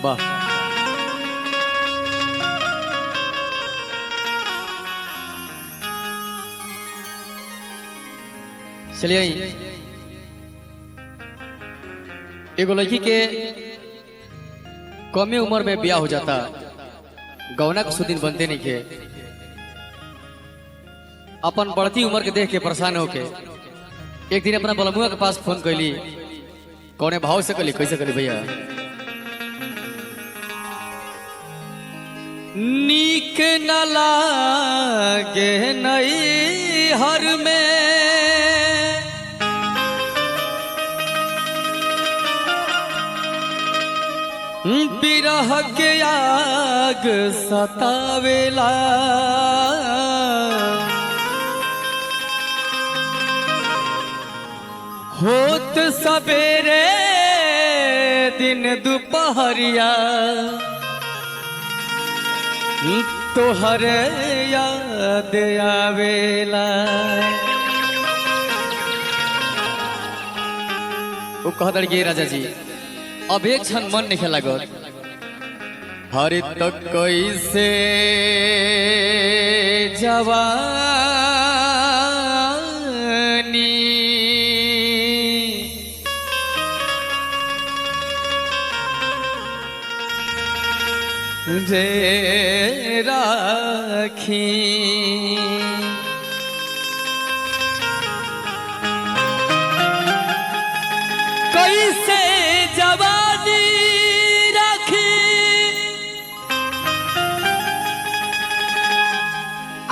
वाह चलिए एगो लड़की के कमे उम्र में ब्याह हो जाता, गौना के सुदिन बनते नहीं के, अपन बढ़ती उम्र के देख के परेशान होके एक दिन अपना बलमुआ के पास फोन कैली। कौने भाव से कली, कैसे कली भैया? नीक न लागे नई हर में बिरह के आग सतावेला, होत सवेरे दिन दोपहरिया तोहरे याद आवेला। वो कहतर गे राजा जी अब एक क्षण मन नहीं लागत, हरे तक कैसे जवानी जे राखी, कैसे जवानी राखी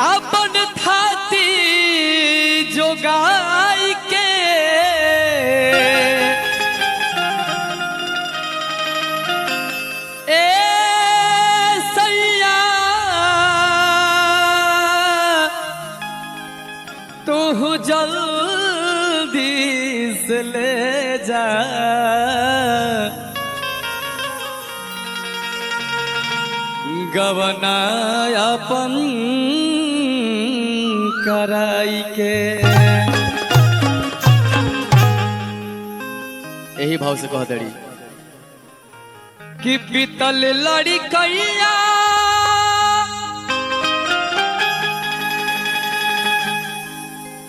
अपन थाती जोगाई के, तू जल्दी से ले जा गवना अपन कराई के। यही भाव से कह दड़ी कि बीतल लड़ी कैया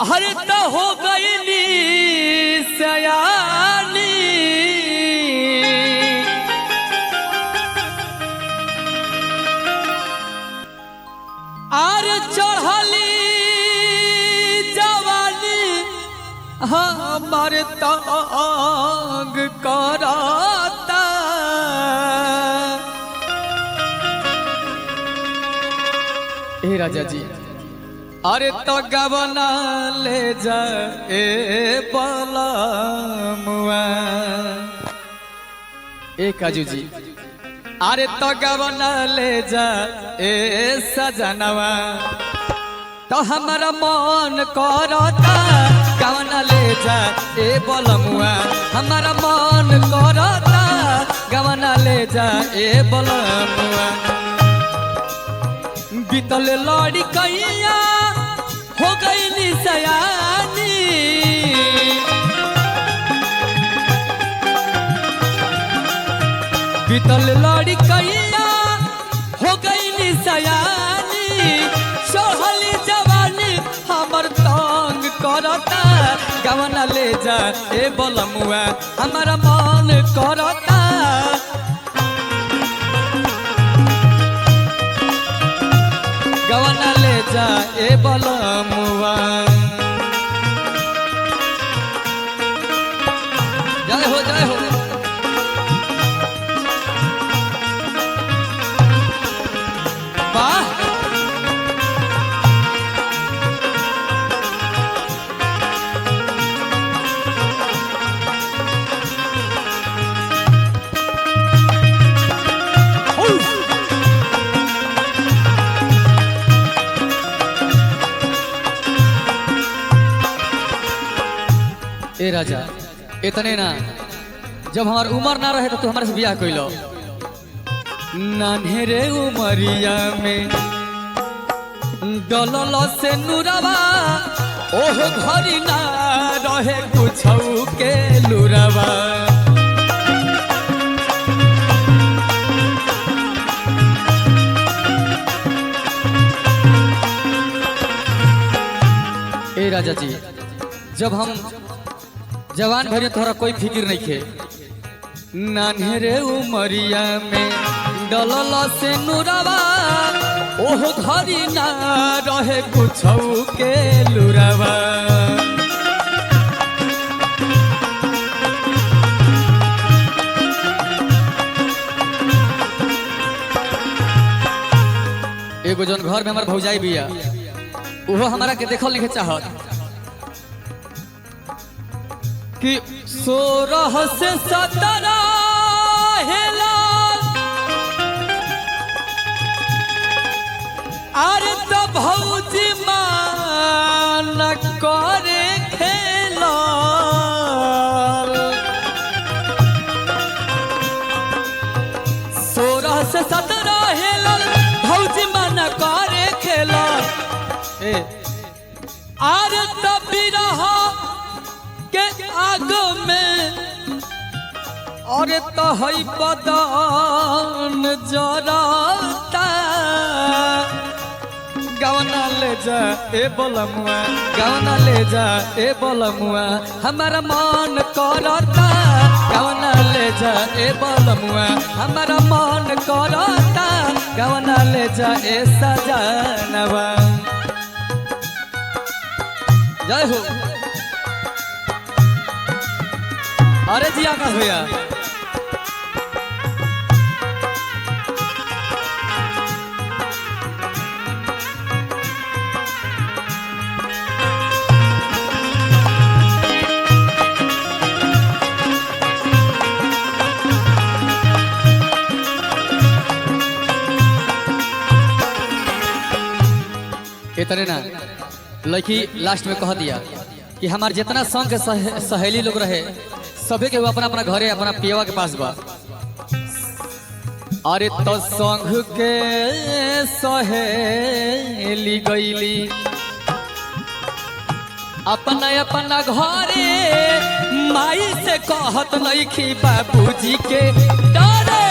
हरे तो हो गईली सयानी, आर चढ़ली जवानी हमारे तंग कराता, हे राजा जी अरे तो गवना ले जा ए बलमुआ, ए काजू जी अरे तो गवना ले जा ए सजनवा, तो हमारा मन करता गवना ले जा ए बलमुआ, हमारा मन करता गवना ले जा ए बलमुआ। बीतल लड़ी कैया हो गईली सयानी, बीतल लड़ी कैया हो गईली सयानी, सोहली जवानी हमर तंग करता गवना ले जा ए बलमुआ, हमारा मन करता गवना ले जा ए बलमुआ। जय हो जय हो। वाह ए राजा इतने ना, जब हमार उम्र ना रहे तो तू हमारे से ब्याह कैलो, नान्हेरे उमरिया में डलल से नुरवा, ओह घरी ना रहे कुछौ के लुरवा, राजा जी जब हम जवान भरे तोहरा कोई फिक्र नहीं थे नान्हेरे उमरिया में डलल से नुरवा ओह घरी ना रहे कुछ के लुरवा एगो जौन घर में हमार भौजाई बिया वो हमारा के देखल नहीं चाहत कि 16 से 17 हेला अरे तो भौजी मान करे खेला 16 से 17 हेला भौजी मान करे खेला अरे तब रहा के आग में और तो हई बदन जराता गवना ले जा ए बोलमुआ गवना ले जा ए बोलमुआ हमारा मन करता गवना ले जा ए बोलमुआ हमारा मन करता गवना ले जा ए सजनवा जय हो। अरे जी आकाश भैया इतने ना लड़की लास्ट में कह दिया कि हमारे जितना संग के सहेली लोग रहे सभी के वो अपना अपना घरे अपना पियवा के पास बा अरे तो संग के सहेली गईली अपना अपना घरे माई से कहत नहीं कि बाबूजी के डरे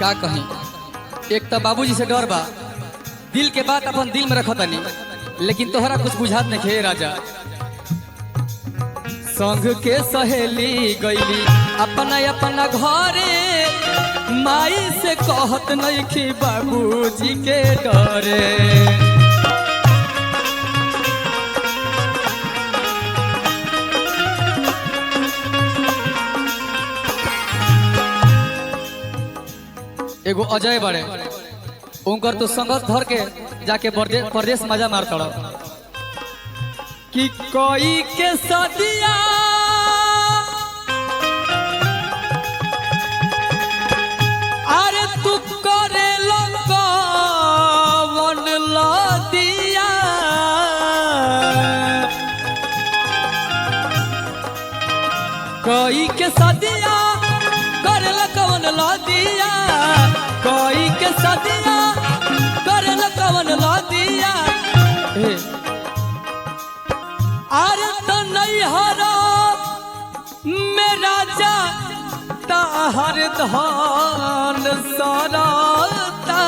का कहीं एक तो बाबूजी से डर बा दिल के बात अपन दिल में रखत नहीं लेकिन तोहरा कुछ बुझात नहीं खे राजा संग के सहेली गईली अपना अपना घरे माई से कहत नहीं कि बाबूजी के डरे एगो अजय बड़े उनकर तो संगत धर के जाके परदेश मजा मार तड़ कि कोई के सदिया अरे तू करे लगन लदिया कोई के सदिया करे लगन लदिया कोई के सदिया करे लगन लदिया अरे तो नहीं हरा मेरा जा हर धान सराता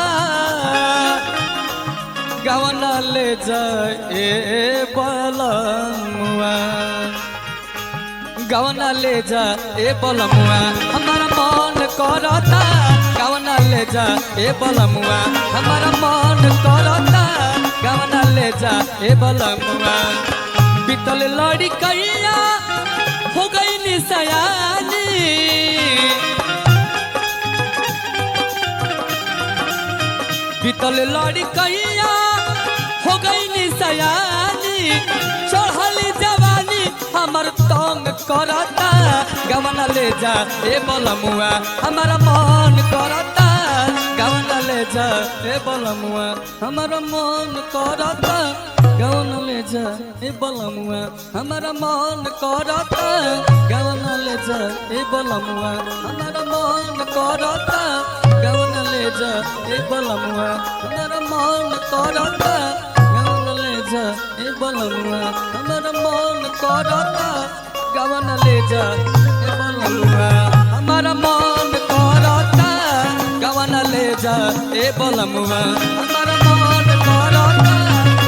गवना ले जाए बलमुआ गवना ले जा ए बलमुआ हमारा मन करता गवना ले जा ए बलमुआ हमारा मन करता गवना ले जा ए बलमुआ बीतल लड़ी कैया हो गई निसयानी बीतल लड़ी कैया हो गई निसयानी चढ़ली जवानी हमर तंग करता गवना ले जा ए बलमुआ हमारा मन करता गवना ले जा ए बलमुआ हमारा मन करता गवना ले जा ए बलमुआ हमारा मन करता गवना ले जा ए बलमुआ हमारा मन करता गवना ले जा ए बलमुआ हमारा मन करता गवना ले जा ए बलमुआ हमारा मन करता गवना ले जा ए बलमुआ हमारा मन गवना ले जा ए बलमुआ हमारा मन करता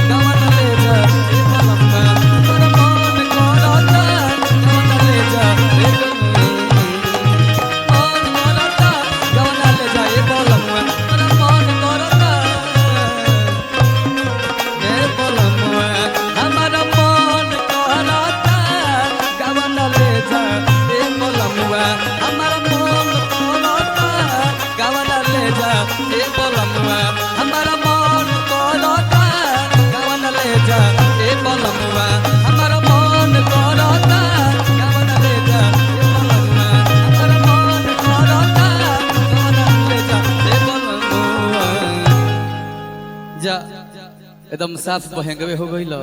गवना ले जा ए बलमुआ हमारा मन करता गवना ले जा ए गवना ले जा ए बलमुआ हमारा मन करता ए बलमुआ हमारा मन करता गवना ले जा ए बलमुआ हमारा मन करता गवना ले जा ए बलमुआ हमारा मन करता गवना ले जा ए बलमुआ हमारा मन करता गवना ले जा ए बलमुआ हमारा मन करता गवना ले जा ए बलमुआ जा एकदम साफ बहेंगवे हो गइल।